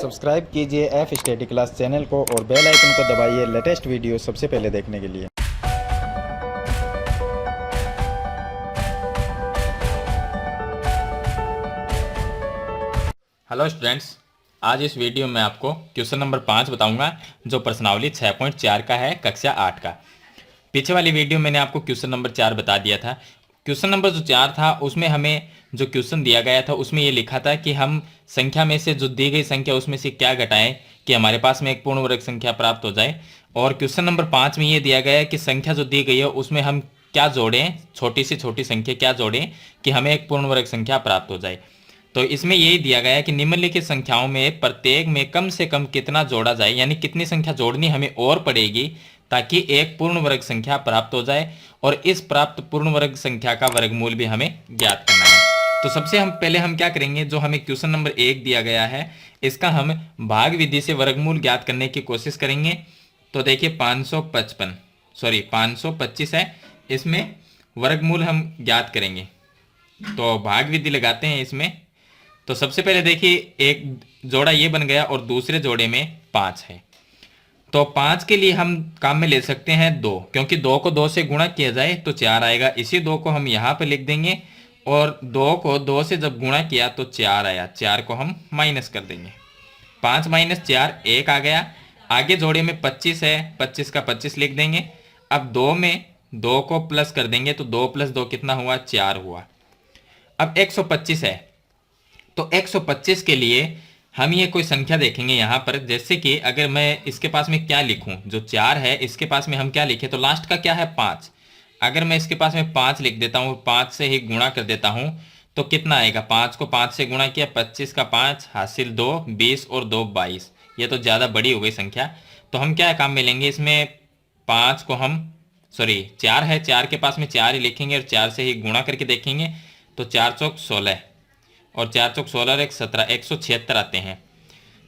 Subscribe कीजिए F study class channel को और बेल आइकन को दबाइए लेटेस्ट वीडियो सबसे पहले देखने के लिए। हेलो स्टूडेंट्स, आज इस वीडियो में आपको क्वेश्चन नंबर 5 बताऊंगा जो प्रश्नावली 6.4 का है, कक्षा 8 का। पीछे वाली वीडियो मैंने आपको क्वेश्चन नंबर 4 बता दिया था। क्वेश्चन नंबर जो 4 था उसमें हमें जो क्वेश्चन दिया गया था उसमें ये लिखा था कि हम संख्या में से जो दी गई संख्या उसमें से क्या घटाएं कि हमारे पास में एक पूर्ण वर्ग संख्या प्राप्त हो जाए। और क्वेश्चन नंबर 5 में ये दिया गया है कि संख्या जो दी गई है उसमें हम क्या जोड़ें, छोटी से छोटी संख्या क्या जोड़ें कि हमें एक पूर्ण वर्ग संख्या प्राप्त हो जाए। तो इसमें यही दिया गया है कि निम्नलिखित संख्याओं में प्रत्येक में कम से कम कितना जोड़ा जाए, यानी कितनी संख्या जोड़नी हमें और पड़ेगी ताकि एक पूर्ण वर्ग संख्या प्राप्त हो जाए। और इस प्राप्त पूर्ण वर्ग संख्या का वर्गमूल भी हमें ज्ञात करना है। तो सबसे पहले हम क्या करेंगे, जो हमें क्वेश्चन नंबर 1 दिया गया है इसका हम भाग विधि से वर्गमूल ज्ञात करने की कोशिश करेंगे। तो देखिए 525 है, इसमें वर्गमूल हम ज्ञात करेंगे। तो भाग विधि लगाते हैं इसमें। तो सबसे पहले देखिए एक जोड़ा ये बन गया और दूसरे जोड़े में 5 है। तो 5 के लिए हम काम में ले सकते हैं 2, क्योंकि 2 को 2 से गुणा किया जाए तो 4 आएगा। इसी 2 को हम यहाँ पे लिख देंगे और 2 को 2 से जब गुणा किया तो 4 आया। 4 को हम माइनस कर देंगे। 5 माइनस 4 1 आ गया। आगे जोड़े में 25 है, 25 का 25 लिख देंगे। अब 2 में 2 को प्लस कर देंगे तो 2 + 2 कितना हुआ, 4 हुआ। अब 125 है, तो 125 के लिए हम ये कोई संख्या देखेंगे यहाँ पर। जैसे कि अगर मैं इसके पास में क्या लिखूं, जो 4 है इसके पास में हम क्या लिखें, तो लास्ट का क्या है 5। अगर मैं इसके पास में 5 लिख देता हूँ, 5 से ही गुणा कर देता हूँ तो कितना आएगा, 5 को 5 से गुणा किया, 25 का 5 हासिल 2, 20 और 2 22। ये तो ज़्यादा बड़ी हो गई संख्या। तो हम क्या काम में लेंगे, इसमें 5 को हम 4 है, 4 के पास में 4 ही लिखेंगे और 4 से ही गुणा करके देखेंगे तो 4 चौक 16 और 4 चौक 16 और 1 17, 176 आते हैं।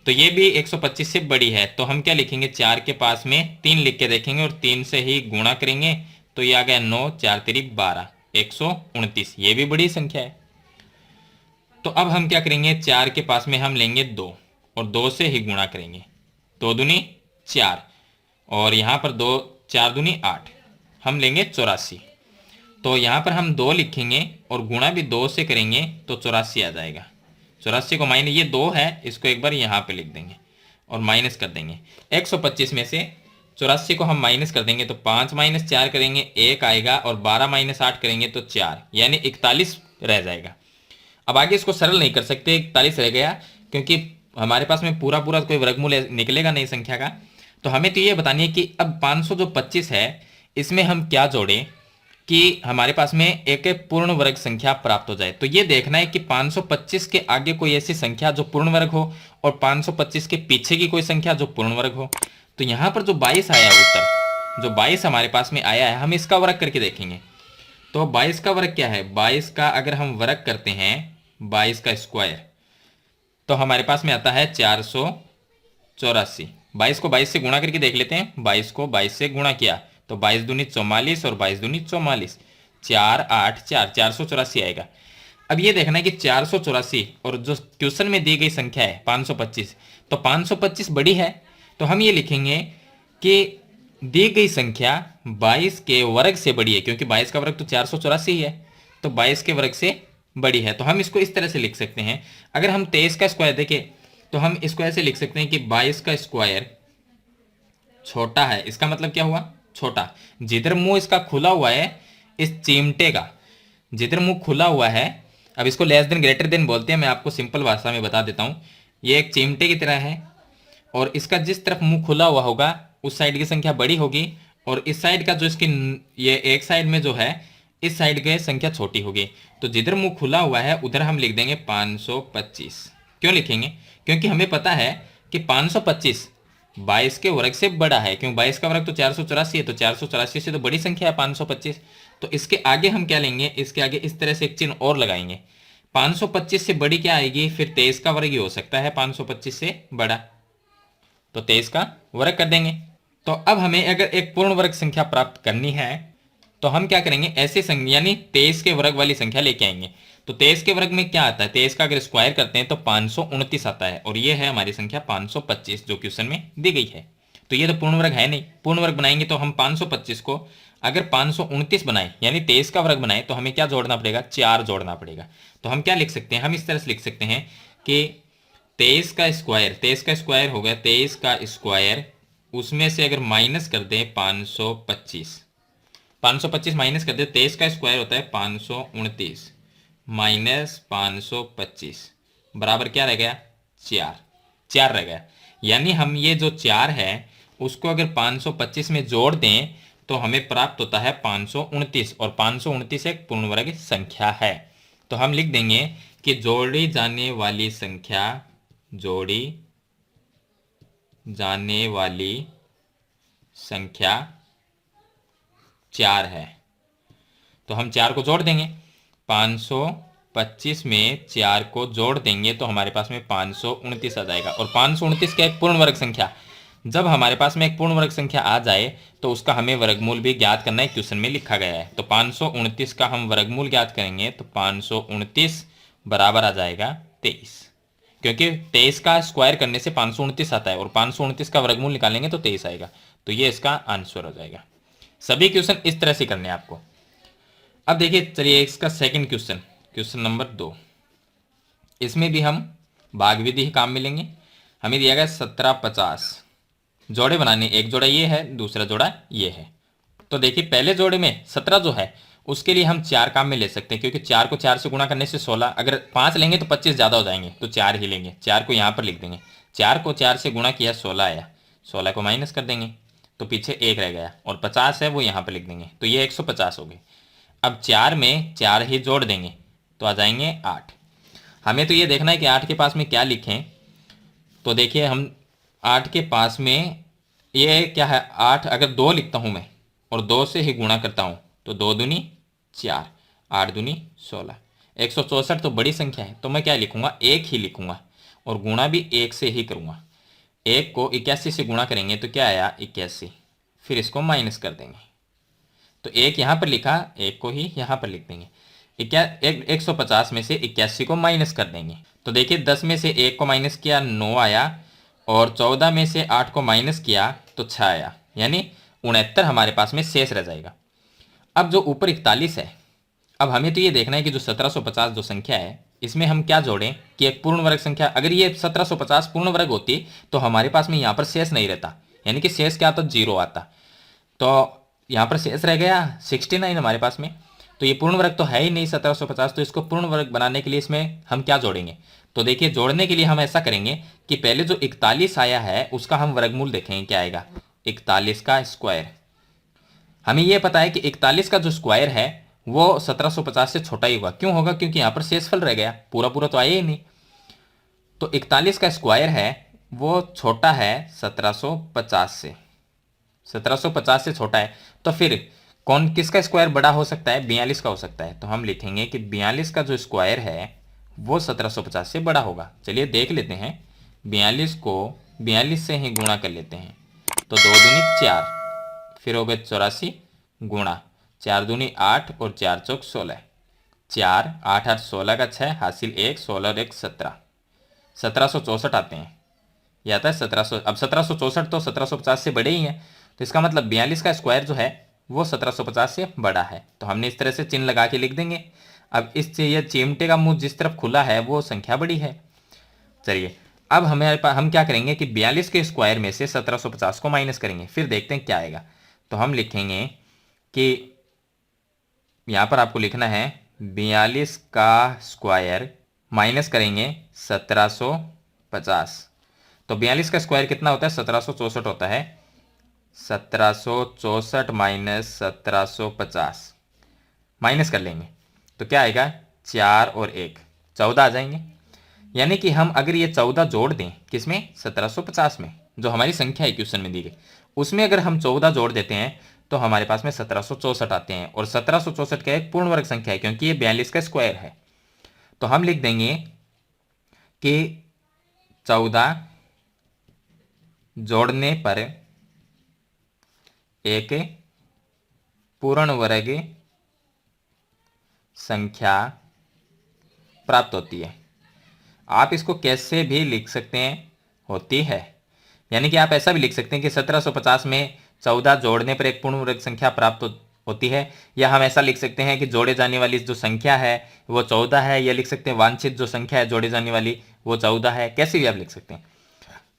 तो ये भी 125 से बड़ी है। तो हम क्या लिखेंगे, 4 के पास में 3 लिख के देखेंगे और 3 से ही गुणा करेंगे तो ये आ गया 9, 4 तिरी 12, 129। ये भी बड़ी संख्या है। तो अब हम क्या करेंगे, 4 के पास में हम लेंगे 2 और 2 से ही गुणा करेंगे। 2 दूनी 4 और यहाँ पर 2 4 दूनी 8, हम लेंगे 84। तो यहाँ पर हम 2 लिखेंगे और गुणा भी 2 से करेंगे तो 84 आ जाएगा। 84 को माइनस, ये 2 है, इसको एक बार यहाँ पे लिख देंगे और माइनस कर देंगे। 125 में से 84 को हम माइनस कर देंगे तो 5 माइनस 4 करेंगे 1 आएगा और 12 माइनस 8 करेंगे तो 4, यानी 41 रह जाएगा। अब आगे इसको सरल नहीं कर सकते, 41 रह गया क्योंकि हमारे पास में पूरा कोई वर्गमूल निकलेगा नहीं संख्या का। तो हमें तो ये बतानी है कि अब 525 है, इसमें हम क्या जोड़ें कि हमारे पास में एक पूर्ण वर्ग संख्या प्राप्त हो जाए। तो ये देखना है कि 525 के आगे कोई ऐसी संख्या जो पूर्ण वर्ग हो और 525 के पीछे की कोई संख्या जो पूर्ण वर्ग हो। तो यहाँ पर जो 22 आया उत्तर, जो 22 हमारे पास में आया है, हम इसका वर्ग करके देखेंगे। तो 22 का वर्ग क्या है, 22 का अगर हम वर्ग करते हैं 22 का स्क्वायर तो हमारे पास में आता है 484। 22 को 22 से गुणा करके देख लेते हैं। 22 को 22 से गुणा किया तो 22 दूनी 44 और 22 दूनी 44, 4 8 4, 484 आएगा। अब ये देखना है कि 484 और जो क्वेश्चन में दी गई संख्या है 525, तो 525 बड़ी है। तो हम ये लिखेंगे कि दी गई संख्या 22 के वर्ग से बड़ी है, क्योंकि 22 का वर्ग तो 484 ही है, तो 22 के वर्ग से बड़ी है। तो हम इसको इस तरह से लिख सकते हैं। अगर हम 23 का स्क्वायर देखें तो हम इसको ऐसे लिख सकते हैं कि 22 का स्क्वायर छोटा है। इसका मतलब क्या हुआ, छोटा। जिधर मुंह इसका खुला हुआ है, इस चिमटे का जिधर मुंह खुला हुआ है, अब इसको लेस देन ग्रेटर देन बोलते हैं, मैं आपको सिंपल भाषा में बता देता हूं। ये एक चिमटे की तरह है और इसका जिस तरफ मुंह खुला हुआ होगा उस साइड की संख्या बड़ी होगी और इस साइड का जो इसकी ये एक साइड में जो है इस साइड की संख्या छोटी होगी। तो जिधर मुंह खुला हुआ है उधर हम लिख देंगे 525। क्यों लिखेंगे, क्योंकि हमें पता है कि 525 22 के वर्ग से बड़ा है, क्यों 22 का वर्ग तो 484 है, तो 484 से तो बड़ी संख्या है 525। तो इसके आगे हम क्या लेंगे, इसके आगे इस तरह से एक चिन्ह और लगाएंगे। 525 से बड़ी क्या आएगी, फिर 23 का वर्ग ही हो सकता है 525 से बड़ा, तो 23 का वर्ग कर देंगे। तो अब हमें अगर एक पूर्ण वर्ग संख्या प्राप्त करनी है तो हम क्या करेंगे, ऐसे यानी 23 के वर्ग वाली संख्या लेके आएंगे। तो 23 के वर्ग में क्या आता है, 23 का अगर स्क्वायर करते हैं तो 529 आता है, और ये है हमारी संख्या 525 जो क्वेश्चन में दी गई है। तो ये तो पूर्ण वर्ग है नहीं, पूर्ण वर्ग बनाएंगे तो हम 525 को अगर 529 बनाए यानी 23 का वर्ग बनाए तो हमें क्या जोड़ना पड़ेगा, 4 जोड़ना पड़ेगा। तो हम क्या लिख सकते हैं, हम इस तरह से लिख सकते हैं कि 23 का स्क्वायर हो गया 23 का स्क्वायर, उसमें से अगर माइनस कर दें 525 माइनस कर दें, 23 का स्क्वायर होता है 529 माइनस 525 बराबर क्या रह गया, 4 रह गया। यानी हम ये जो 4 है उसको अगर 525 में जोड़ दें तो हमें प्राप्त होता है 529, और 529 एक पूर्ण वर्ग संख्या है। तो हम लिख देंगे कि जोड़ी जाने वाली संख्या 4 है। तो हम 4 को जोड़ देंगे, 525 में 4 को जोड़ देंगे तो हमारे पास में 529 आ जाएगा। और 529 क्या एक पूर्ण वर्ग संख्या, जब हमारे पास में एक पूर्ण वर्ग संख्या आ जाए तो उसका हमें वर्गमूल भी ज्ञात करना है, क्वेश्चन में लिखा गया है। तो 529 का हम वर्गमूल ज्ञात करेंगे तो 529 बराबर आ जाएगा 23, क्योंकि 23 का स्क्वायर करने से 529 आता है और 529 का वर्गमूल निकालेंगे तो 23 आएगा। तो ये इसका आंसर हो जाएगा। सभी क्वेश्चन इस तरह से करने हैं आपको। अब देखिए, चलिए इसका सेकंड क्वेश्चन, क्वेश्चन नंबर 2। इसमें भी हम भाग विधि ही काम में लेंगे। हमें दिया गया 1750 जोड़े बनाने, एक जोड़ा ये है, दूसरा जोड़ा ये है। तो देखिए पहले जोड़े में 17 जो है उसके लिए हम 4 काम में ले सकते हैं, क्योंकि 4 को 4 से गुणा करने से 16, अगर 5 लेंगे तो 25 ज़्यादा हो जाएंगे, तो 4 ही लेंगे। 4 को यहाँ पर लिख देंगे, 4 को 4 से गुणा किया 16 आया, 16 को माइनस कर देंगे तो पीछे 1 रह गया, और 50 है वो यहाँ पर लिख देंगे, तो ये 150 हो गई। अब 4 में 4 ही जोड़ देंगे तो आ जाएंगे 8। हमें तो ये देखना है कि 8 के पास में क्या लिखें। तो देखिए हम 8 के पास में ये क्या है, 8 अगर 2 लिखता हूँ मैं और 2 से ही गुणा करता हूँ तो 2 दूनी 4, 8 दूनी 16, 164 तो बड़ी संख्या है, तो मैं क्या लिखूंगा, 1 ही लिखूंगा, और गुणा भी 1 से ही करूंगा। 1 को 81 से गुणा करेंगे तो क्या आया, 81, फिर इसको माइनस कर देंगे। तो 1 यहाँ पर लिखा, 1 को ही यहाँ पर लिख देंगे। 150 में से 81 को माइनस कर देंगे तो देखिए 10 में से 1 को माइनस किया 9 आया, और 14 में से 8 को माइनस किया तो 6 आया, यानी 69 हमारे पास में शेष रह जाएगा। अब जो ऊपर 41 है, अब हमें तो ये देखना है कि जो 1750 जो संख्या है इसमें हम क्या जोड़ें कि एक पूर्ण वर्ग संख्या, अगर ये 1750 पूर्ण वर्ग होती तो हमारे पास में यहाँ पर शेष नहीं रहता, यानी कि शेष क्या आता, 0 आता। तो यहाँ पर शेष रह गया 69 हमारे पास में, तो ये पूर्ण वर्ग तो है ही नहीं 1750, तो इसको पूर्ण वर्ग बनाने के लिए इसमें हम क्या जोड़ेंगे। तो देखिए जोड़ने के लिए हम ऐसा करेंगे कि पहले जो 41 आया है उसका हम वर्गमूल देखेंगे क्या आएगा, 41 का स्क्वायर। हमें यह पता है कि 41 का जो स्क्वायर है वो 1750 से छोटा ही होगा, क्यों होगा, क्योंकि यहाँ पर शेषफल रह गया, पूरा पूरा तो आया ही नहीं। तो 41 का स्क्वायर है वो छोटा है 1750 से, 1750 से छोटा है, तो फिर कौन किसका स्क्वायर बड़ा हो सकता है, 42 का हो सकता है। तो हम लिखेंगे कि 42 का जो स्क्वायर है वो 1750 से बड़ा होगा। चलिए देख लेते हैं, 42 को 42 से ही गुणा कर लेते हैं, तो 2 दूनी 4, फिर हो गए 84 गुणा 4 दूनी 8 और 4 चौक 16, 4 8 8 16 का 6 हासिल 1, 16 और 1 17, 1764 आते हैं, ये आता है 1700। अब 1764 तो 1750 से बड़े ही हैं, तो इसका मतलब 42 का स्क्वायर जो है वो 1750 से बड़ा है। तो हमने इस तरह से चिन्ह लगा के लिख देंगे। अब इस ये चिमटे का मुंह जिस तरफ खुला है वो संख्या बड़ी है। चलिए अब हमारे पास हम क्या करेंगे कि 42 के स्क्वायर में से 1750 को माइनस करेंगे, फिर देखते हैं क्या आएगा। तो हम लिखेंगे कि यहाँ पर आपको लिखना है 42 का स्क्वायर माइनस करेंगे 1750, तो 42 का स्क्वायर कितना होता है, 1764 होता है। 1764 माइनस 1750 माइनस कर लेंगे तो क्या आएगा, 4 और 1 14 आ जाएंगे। यानी कि हम अगर ये 14 जोड़ दें किसमें, 1750 में, जो हमारी संख्या है क्वेश्चन में दी गई, उसमें अगर हम 14 जोड़ देते हैं तो हमारे पास में 1764 आते हैं। और 1764 क्या एक पूर्ण वर्ग संख्या है, क्योंकि ये 42 का स्क्वायर है। तो हम लिख देंगे कि 14 जोड़ने पर एक पूर्ण वर्ग संख्या प्राप्त होती है। आप इसको कैसे भी लिख सकते हैं, होती है, यानी कि आप ऐसा भी लिख सकते हैं कि 1750 में 14 जोड़ने पर एक पूर्ण वर्ग संख्या प्राप्त होती है, या हम ऐसा लिख सकते हैं कि जोड़े जाने वाली जो संख्या है वो 14 है, या लिख सकते हैं वांछित जो संख्या है जोड़े जाने वाली वो 14 है, कैसे भी आप लिख सकते हैं।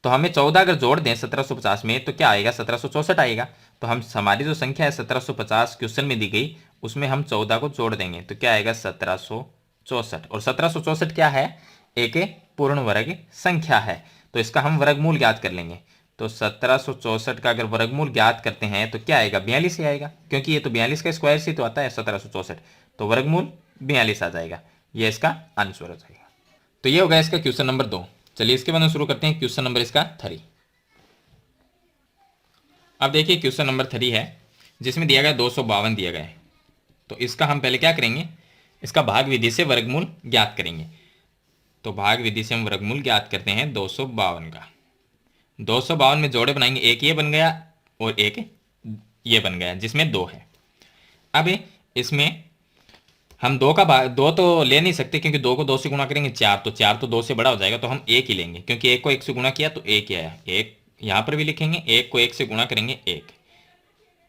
तो हमें 14 अगर जोड़ दें 1750 में तो क्या आएगा, 1764 आएगा। तो हम हमारी जो संख्या है 1750 क्वेश्चन में दी गई, उसमें हम 14 को जोड़ देंगे तो क्या आएगा 1764। और 1764 क्या है, एक पूर्ण वर्ग संख्या है, तो इसका हम वर्गमूल ज्ञात कर लेंगे। तो 1764 का अगर वर्गमूल ज्ञात करते हैं तो क्या आएगा, 42 ही आएगा, क्योंकि ये तो 42 का स्क्वायर से तो आता है 1764, तो वर्गमूल 42 आ जाएगा, ये इसका आंसर हो जाएगा। तो ये होगा इसका क्वेश्चन नंबर 2। चलिए इसके बाद हम शुरू करते हैं क्वेश्चन नंबर इसका 3। अब देखिए क्वेश्चन नंबर 3 है, जिसमें दिया गया 252 दिया गया है। तो इसका हम पहले क्या करेंगे, इसका भाग विधि से वर्गमूल ज्ञात करेंगे। तो भाग विधि से हम वर्गमूल ज्ञात करते हैं 252 का। 252 में जोड़े बनाएंगे, एक ये बन गया और एक ये बन गया, जिसमें 2 है। अब इसमें हम 2 का भाग, 2 तो ले नहीं सकते क्योंकि 2 को 2 से गुणा करेंगे 4, तो 4 तो 2 से बड़ा हो जाएगा, तो हम 1 ही लेंगे, क्योंकि 1 को 1 से गुणा किया तो 1 ही आया। 1 यहाँ पर भी लिखेंगे, 1 को 1 से गुणा करेंगे 1,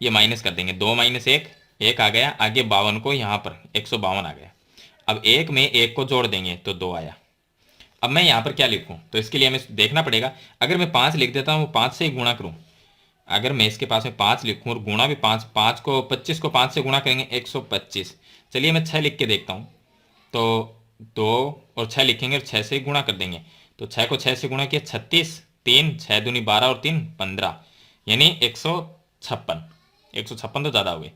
ये माइनस कर देंगे, 2 माइनस 1, 1 आ गया, आगे 52 को यहाँ पर 152 आ गया। अब 1 में 1 को जोड़ देंगे तो 2 आया। अब मैं यहाँ पर क्या लिखूँ, तो इसके लिए हमें देखना पड़ेगा। अगर मैं 5 लिख देता हूँ, 5 से ही गुणा करूँ, अगर मैं इसके पास में 5 लिखूँ और गुणा भी 5, 5 को 25 को 5 से गुणा करेंगे 125। चलिए मैं 6 लिख के देखता हूँ, तो 2 और 6 लिखेंगे और 6 से ही गुणा कर देंगे, तो 6 को 6 से गुणा किया 36, 3 6 दूनी 12 और 3 15, यानी 156। 156 तो ज़्यादा हुए,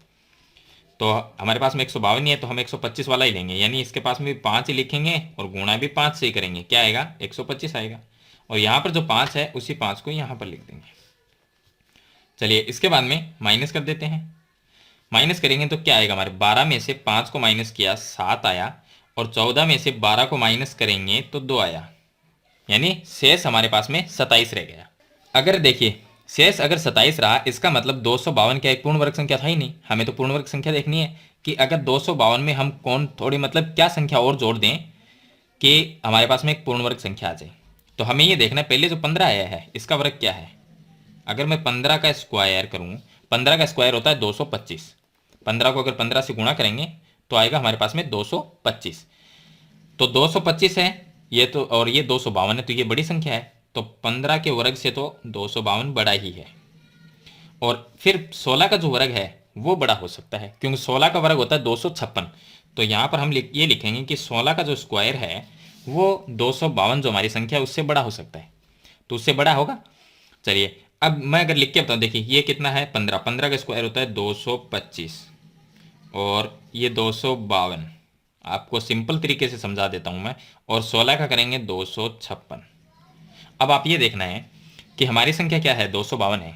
तो हमारे पास में 152 ही है, तो हम 125 वाला ही लेंगे, यानी इसके पास में भी 5 ही लिखेंगे और गुणा भी 5 से ही करेंगे, क्या आएगा 125 आएगा। और यहाँ पर जो 5 है उसी 5 को यहाँ पर लिख देंगे। चलिए इसके बाद में माइनस कर देते हैं। माइनस करेंगे तो क्या आएगा, हमारे 12 में से 5 को माइनस किया 7 आया, और 14 में से 12 को माइनस करेंगे तो 2 आया, यानी शेष हमारे पास में 27 रह गया। अगर देखिए शेष अगर 27 रहा, इसका मतलब 252 क्या एक पूर्ण वर्ग संख्या था ही नहीं। हमें तो पूर्ण वर्ग संख्या देखनी है कि अगर 252 में हम कौन थोड़ी मतलब क्या संख्या और जोड़ दें कि हमारे पास में एक पूर्ण वर्ग संख्या आ जाए। तो हमें ये देखना है पहले जो 15 आया है इसका वर्ग क्या है। अगर मैं 15 का स्क्वायर करूं, 15 का स्क्वायर होता है 225। 15 को अगर 15 से गुणा करेंगे तो आएगा हमारे पास में 225। तो 225 है ये तो, और ये 252 है, तो ये बड़ी संख्या है, तो 15 के वर्ग से तो 252 बड़ा ही है। और फिर 16 का जो वर्ग है वो बड़ा हो सकता है, क्योंकि 16 का वर्ग होता है 256। तो यहाँ पर हम ये लिखेंगे कि 16 का जो स्क्वायर है वो 252 जो हमारी संख्या है उससे बड़ा हो सकता है, तो उससे बड़ा होगा। चलिए अब मैं अगर लिख के बताऊँ, देखिए ये कितना है 15, 15 का स्क्वायर होता है 225 और ये 252, आपको सिंपल तरीके से समझा देता हूँ मैं, और 16 का करेंगे 256। अब आप ये देखना है कि हमारी संख्या क्या है 252 है,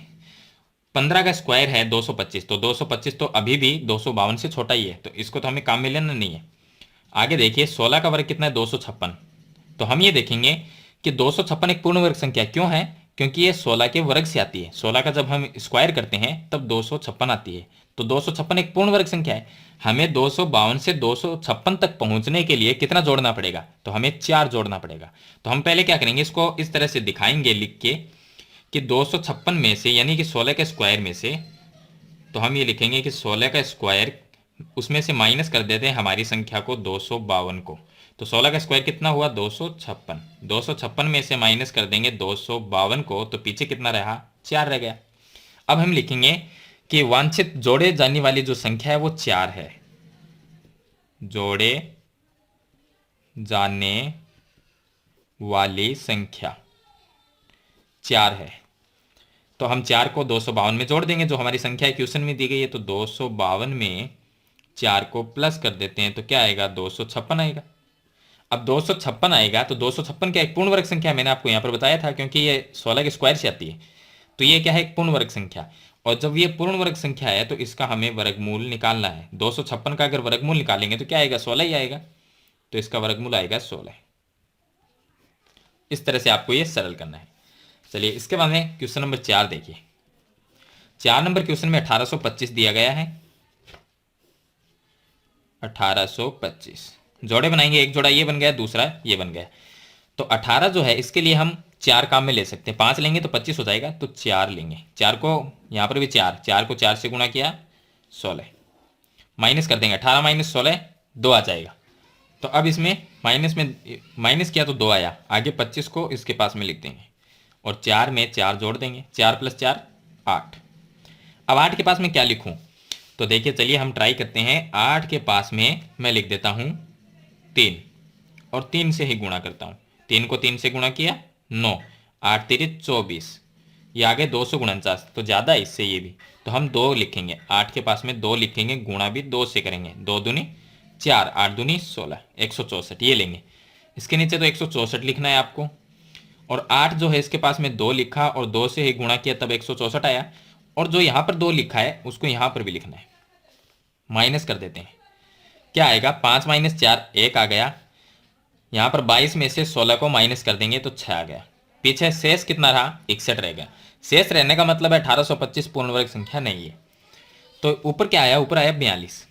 15 का स्क्वायर है 225, तो 225 तो अभी भी 252 से छोटा ही है, तो इसको तो हमें काम में लेना नहीं है। आगे देखिए 16 का वर्ग कितना है 256, तो हम ये देखेंगे कि 256 एक पूर्ण वर्ग संख्या क्यों है, क्योंकि ये 16 के वर्ग से आती है। 16 का जब हम स्क्वायर करते हैं तब 256 आती है, तो 256 एक पूर्ण वर्ग संख्या है। हमें 252 से 256 तक पहुंचने के लिए कितना जोड़ना पड़ेगा, तो हमें 4 जोड़ना पड़ेगा। तो हम पहले क्या करेंगे, इसको इस तरह से दिखाएंगे लिख के कि 256 में से, यानी कि 16 के स्क्वायर में से, तो हम ये लिखेंगे कि 16 का स्क्वायर उसमें से माइनस कर देते हैं हमारी संख्या को 252 को। तो 16 का स्क्वायर कितना हुआ 256, 256 में से माइनस कर देंगे 252 को, तो पीछे कितना रहा 4 रह गया। अब हम लिखेंगे कि वांछित जोड़े जाने वाली जो संख्या है वो 4 है, जोड़े जाने वाली संख्या 4 है। तो हम 4 को 252 में जोड़ देंगे, जो हमारी संख्या क्वेश्चन में दी गई है, तो 252 में 4 को प्लस कर देते हैं तो क्या आएगा 256 आएगा। अब 256 आएगा तो 256 क्या एक पूर्ण वर्ग संख्या, मैंने आपको यहाँ पर बताया था, क्योंकि ये 16 के स्क्वायर से आती है, तो ये क्या है एक पूर्ण वर्ग संख्या। और जब ये पूर्ण वर्ग संख्या है तो इसका हमें वर्गमूल निकालना है। 256 का अगर वर्गमूल निकालेंगे तो क्या आएगा 16 ही आएगा, तो इसका वर्गमूल आएगा 16। इस तरह से आपको ये सरल करना है। चलिए इसके बाद में क्वेश्चन नंबर 4 देखिए। 4 नंबर क्वेश्चन में 1825 दिया गया है, 1825। जोड़े बनाएंगे, एक जोड़ा ये बन गया, दूसरा ये बन गया। तो 18 जो है इसके लिए हम 4 काम में ले सकते हैं। 5 लेंगे तो 25 हो जाएगा, तो 4 लेंगे। 4 को यहाँ पर भी 4 को 4 से गुणा किया 16, माइनस कर देंगे 18 माइनस 16 2 आ जाएगा। तो अब इसमें माइनस किया तो 2 आया, आगे 25 को इसके पास में लिख देंगे और 4 में 4 जोड़ देंगे, 4 + 4 8। अब 8 के पास में क्या लिखूं? तो देखिए चलिए हम ट्राई करते हैं। 8 के पास में मैं लिख देता हूं 3 और 3 से ही गुणा करता हूं। 3 को 3 से गुणा किया 9, 8 3 24, ये आगे 249, तो ज़्यादा है इससे ये भी, तो हम 2 लिखेंगे। 8 के पास में 2 लिखेंगे, गुणा भी 2 से करेंगे। 2 दूनी 4, 8 दूनी 16, 164 ये लेंगे। इसके नीचे तो 164 लिखना है आपको। और 8 जो है इसके पास में 2 लिखा और 2 से ही गुणा किया तब 164 आया। और जो यहाँ पर 2 लिखा है उसको यहाँ पर भी लिखना है। माइनस कर देते हैं, क्या आएगा? 5 - 4 1 आ गया। यहाँ पर 22 में से 16 को माइनस कर देंगे तो 6 आ गया। पीछे शेष कितना रहा? 61 रह गया। शेष रहने का मतलब है 1825 पूर्ण वर्ग संख्या नहीं है। तो ऊपर क्या आया? ऊपर आया 42।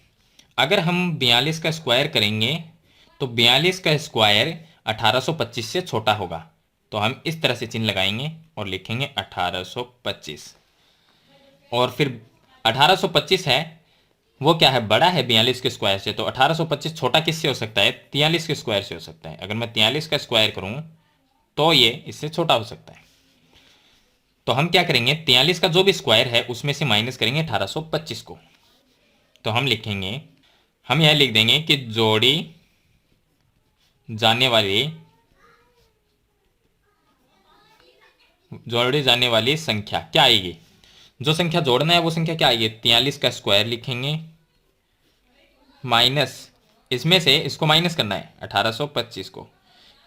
अगर हम 42 का स्क्वायर करेंगे तो 42 का स्क्वायर 1825 से छोटा होगा। तो हम इस तरह से चिन्ह लगाएंगे और लिखेंगे 1825। और फिर 1825 है वो क्या है? बड़ा है 42 के स्क्वायर से। तो 1825 छोटा किससे हो सकता है? 43 के स्क्वायर से हो सकता है। अगर मैं 43 का स्क्वायर करूं तो ये इससे छोटा हो सकता है। तो हम क्या करेंगे? 43 का जो भी स्क्वायर है उसमें से माइनस करेंगे 1825 को। तो हम लिखेंगे, हम यह लिख देंगे कि जोड़ी जाने वाली संख्या क्या आएगी? जो संख्या जोड़ना है वो संख्या क्या आएगी? 43 का स्क्वायर लिखेंगे माइनस, इसमें से इसको माइनस करना है 1825 को,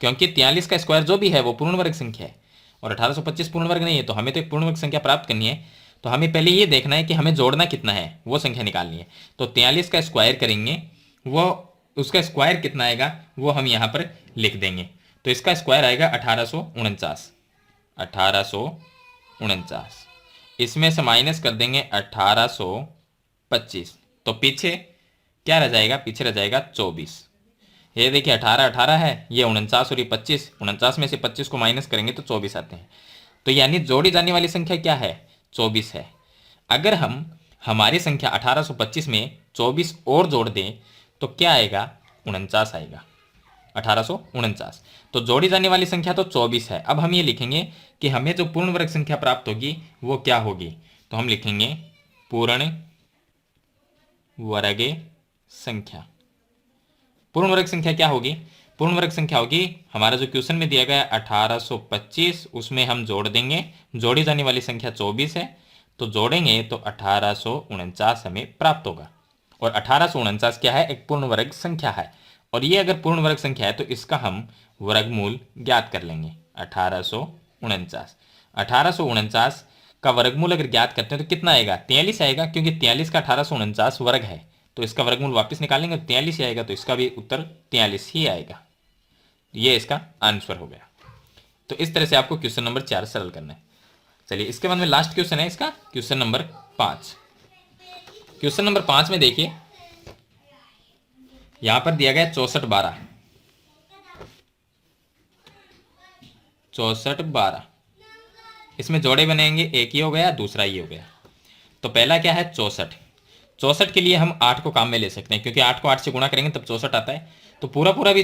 क्योंकि 43 का स्क्वायर जो भी है वो पूर्ण वर्ग संख्या है और 1825 पूर्ण वर्ग नहीं है। तो हमें तो एक पूर्ण वर्ग संख्या प्राप्त करनी है। तो हमें पहले ये देखना है कि हमें जोड़ना कितना है, वो संख्या निकालनी है। तो 43 का स्क्वायर करेंगे, वो उसका स्क्वायर कितना आएगा वो हम यहाँ पर लिख देंगे। तो इसका स्क्वायर आएगा 1849। 1849 इसमें से माइनस कर देंगे 1825, तो पीछे क्या रह जाएगा? पीछे रह जाएगा 24। ये देखिए 18 है, ये 49 और ये 25। 49 में से 25 को माइनस करेंगे तो 24 आते हैं। तो यानी जोड़ी जाने वाली संख्या क्या है? 24 है। अगर हम हमारी संख्या 1825 में 24 और जोड़ दें तो क्या आएगा? 49 आएगा। 1849। तो जोड़ी जाने वाली संख्या तो 24 है। अब हम ये लिखेंगे कि हमें जो पूर्ण वर्ग संख्या प्राप्त होगी वो क्या होगी? तो हम लिखेंगे पूर्ण वर्ग संख्या। पूर्ण वर्ग संख्या क्या होगी? पूर्ण वर्ग संख्या होगी, हमारा जो क्वेश्चन में दिया गया है 1825, उसमें हम जोड़ देंगे। जोड़ी जाने वाली संख्या 24 है, तो जोड़ेंगे तो 1849 हमें प्राप्त होगा। और 1849 क्या है? एक पूर्ण वर्ग संख्या है। और ये अगर पूर्ण वर्ग संख्या है तो इसका हम वर्गमूल ज्ञात कर लेंगे। 1849 का वर्गमूल अगर ज्ञात करते हैं तो कितना आएगा? 43 आएगा, क्योंकि 43 का 1849 वर्ग है। तो इसका वर्गमूल वापस निकालेंगे तो 43 ही आएगा। तो इसका भी उत्तर 43 ही आएगा। ये इसका आंसर हो गया। तो इस तरह से आपको क्वेश्चन नंबर 4 सरल करना है। चलिए इसके बाद में लास्ट क्वेश्चन है इसका, क्वेश्चन नंबर 5। क्वेश्चन नंबर 5 में देखिए यहां पर दिया गया 64 12। 64 12 इसमें जोड़े बनेंगे, एक ही हो गया, दूसरा ये हो गया। तो पहला क्या है? 64। 64 के लिए हम 8 को काम में ले सकते हैं, क्योंकि 8 को 8 से गुणा करेंगे तब 64 आता है। तो पूरा पूरा भी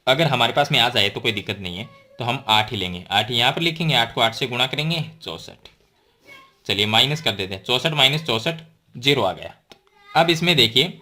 अगर हमारे पास में आ जाए तो कोई दिक्कत नहीं है, तो हम 8 ही लेंगे। 8 यहाँ पर लिखेंगे, 8 को 8 से गुणा करेंगे 64। चलिए माइनस कर देते हैं, 64 - 64 0 आ गया। अब इसमें देखिए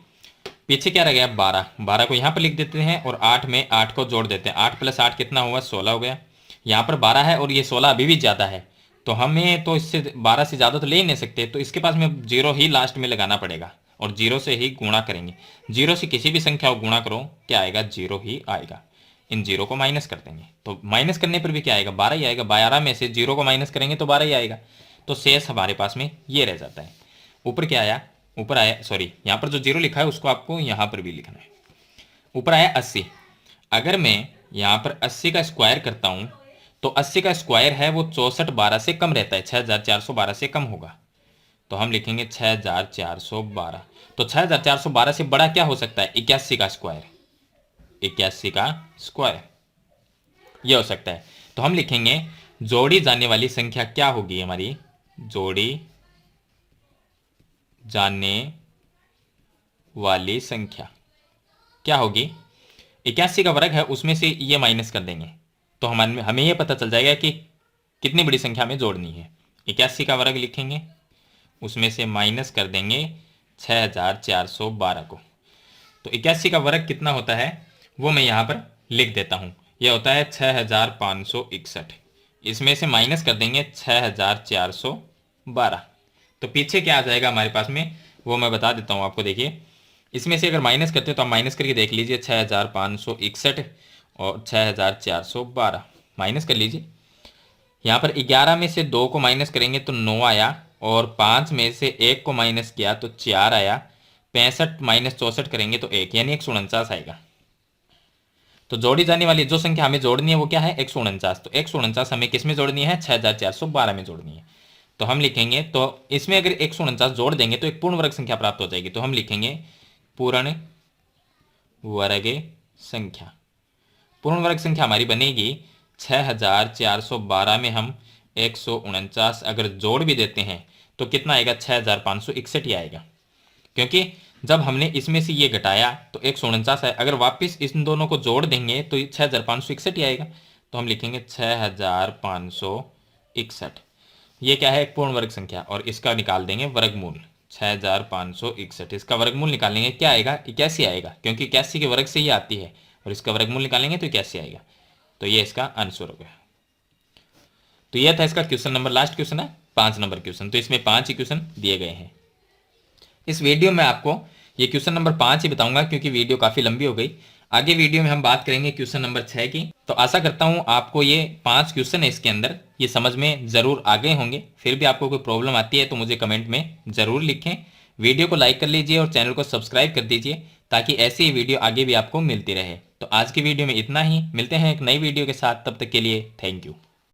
पीछे क्या रह गया? 12। 12 को यहाँ पर लिख देते हैं और 8 में 8 को जोड़ देते हैं। 8 + 8 कितना हुआ? 16 हो गया। यहाँ पर 12 है और ये 16 अभी भी ज़्यादा है, तो हमें तो इससे 12 से ज़्यादा तो ले ही नहीं सकते। तो इसके पास में 0 ही लास्ट में लगाना पड़ेगा और 0 से ही गुणा करेंगे। 0 से किसी भी संख्या को गुणा करो, क्या आएगा? 0 ही आएगा। इन 0 को माइनस कर देंगे तो माइनस करने पर भी क्या आएगा? 12 ही आएगा। 12 में से 0 को माइनस करेंगे तो 12 ही आएगा। तो शेष हमारे पास में ये रह जाता है। ऊपर क्या आया? ऊपर आया, सॉरी, यहाँ पर जो 0 लिखा है उसको आपको यहाँ पर भी लिखना है। ऊपर आया 80। अगर मैं यहाँ पर 80 का स्क्वायर करता हूँ तो 80 का स्क्वायर है वो 64 12 से कम रहता है, 6412 से कम होगा। तो हम लिखेंगे 6412। तो 6412 से बड़ा क्या हो सकता है? 81 का स्क्वायर। 81 का स्क्वायर, ये हो सकता है। तो हम लिखेंगे जोड़ी जाने वाली संख्या क्या होगी, हमारी जोड़ी जाने वाली संख्या क्या होगी, 81 का वर्ग है उसमें से ये माइनस कर देंगे तो हमें ये पता चल जाएगा कि कितनी बड़ी संख्या में जोड़नी है। 81 का वर्ग लिखेंगे, उसमें से माइनस कर देंगे 6412 को। तो 81 का वर्ग कितना होता है वो मैं यहाँ पर लिख देता हूँ, यह होता है 6561। इसमें से माइनस कर देंगे 6412, तो पीछे क्या आ जाएगा हमारे पास में वो मैं बता देता हूँ आपको। देखिए इसमें से अगर माइनस करते हैं तो आप माइनस करके देख लीजिए, 6561 और 6412 माइनस कर लीजिए। यहाँ पर 11 में से 2 को माइनस करेंगे तो 9 आया, और 5 में से 1 को माइनस किया तो 4 आया, 65 माइनस 64 करेंगे तो 1, यानी 149 आएगा। तो जोड़ी जाने वाली जो संख्या हमें जोड़नी है वो क्या है, 149। तो 149 हमें किस में जोड़नी है, 6412 में जोड़नी है। तो हम लिखेंगे, तो इसमें अगर 149 जोड़ देंगे तो एक पूर्ण वर्ग संख्या प्राप्त हो जाएगी। तो हम लिखेंगे पूर्ण वर्ग संख्या। पूर्ण वर्ग संख्या हमारी बनेगी 6412 में हम 149 अगर जोड़ भी देते हैं तो कितना आएगा, 6561 ही आएगा, क्योंकि जब हमने इसमें से ये घटाया तो 149 है, अगर वापस इन दोनों को जोड़ देंगे तो 6561 ही आएगा। तो हम लिखेंगे 6561, ये क्या है, एक पूर्ण वर्ग संख्या, और इसका निकाल देंगे वर्गमूल। 6561 इसका वर्गमूल निकालेंगे, क्या आएगा, 81 आएगा, क्योंकि 81 के वर्ग से ही आती है, और इसका वर्गमूल निकालेंगे तो 81 आएगा। तो ये इसका आंसर हो गया। तो ये था इसका क्वेश्चन नंबर, लास्ट क्वेश्चन है 5 नंबर क्वेश्चन। तो इसमें 5 ही क्वेश्चन दिए गए हैं। इस वीडियो में आपको ये क्वेश्चन नंबर 5 ही बताऊंगा क्योंकि वीडियो काफ़ी लंबी हो गई। आगे वीडियो में हम बात करेंगे क्वेश्चन नंबर 6 की। तो आशा करता हूँ आपको ये 5 क्वेश्चन है इसके अंदर ये समझ में ज़रूर आ गए होंगे। फिर भी आपको कोई प्रॉब्लम आती है तो मुझे कमेंट में ज़रूर लिखें। वीडियो को लाइक कर लीजिए और चैनल को सब्सक्राइब कर दीजिए ताकि ऐसी ही वीडियो आगे भी आपको मिलती रहे। तो आज की वीडियो में इतना ही, मिलते हैं एक नई वीडियो के साथ, तब तक के लिए थैंक यू।